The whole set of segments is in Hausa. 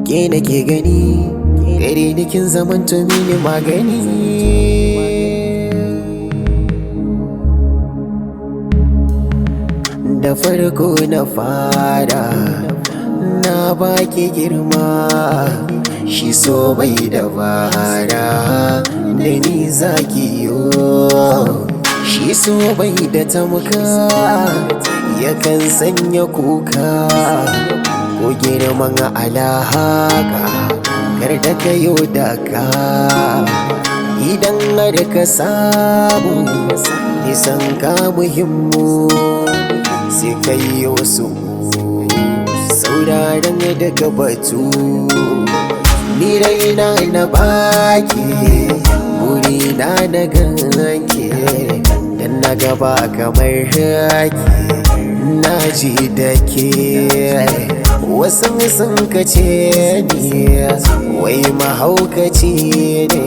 ke nake gani gare ni kin zamanto mini magani. Da farko na fara na baki girma, shi so bai dabara da ni zaki yo. Shi so bai da tamka yakan sanya kuka ko girman alhaka kar da kayo daka. Idan har ka samu nisan ka muhimmu sai kai wasu sauraron daga batu. Ni raina na baki burina na ganke dan na gaba kamar haki na ji da ke. Wasu sun kace ni wai mahaukaci ne,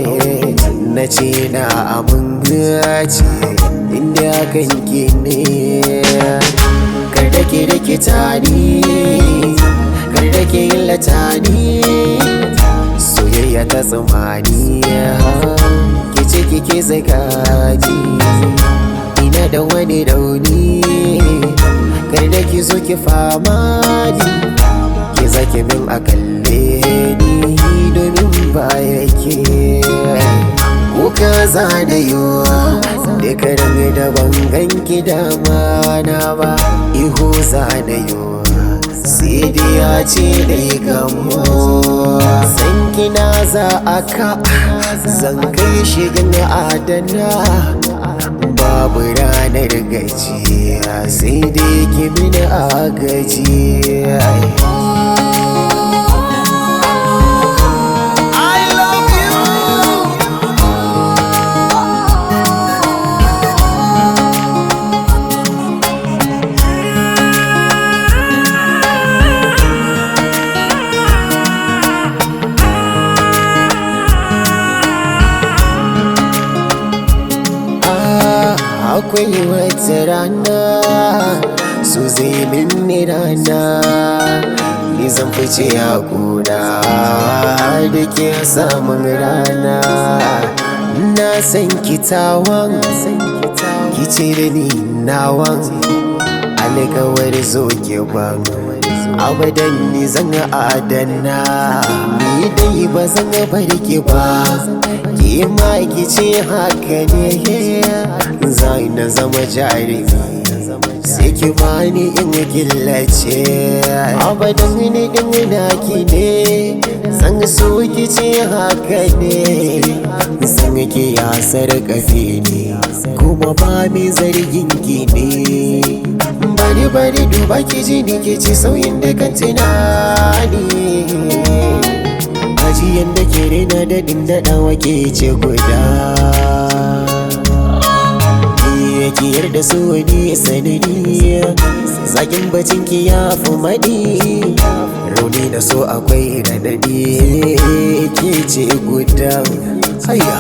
na ce na amince inda kanki ne. Kada ki rikita ni, kada ki illata ni, soyayya ta tsammani ki ce kike zagaji. Ina da wani rauni kada ki zo ki fama ni, ki zaki min a kalle ni domin baya ke. Kuka zanayo da karan da bangan ki dama na ba, ihu zanayo sai dai ya ce da gamo. San kina za a ka zan kai shigin adana, babu ranar gajiya sai dai ki mini agaji. Akwai wata rana su zai minni rana, ni zan fice a kuna da ke samun rana. Na san kitawan ki ce da ni nawan alkawar zo ki ban abadan ni zan adana. Ni dai ba zan bar ki ba, ki ma ki ce haka ne. Zai na zama jarumi sai ki bani in killace, abadan ni din naki ne. San so ki ce haka ne, san ki ya sarƙafe ne kuma ba mai zargin ki ne. Bari duba ki ji ni ke ci sauyin da kan tunani, ajiyan da ke rena daɗin daɗawa ke ce guda. Ki yarda so ne sanadi, zakin bacin ki ya fi maɗi. Rauni na so akwai raɗaɗi ke ce guda. Hayya.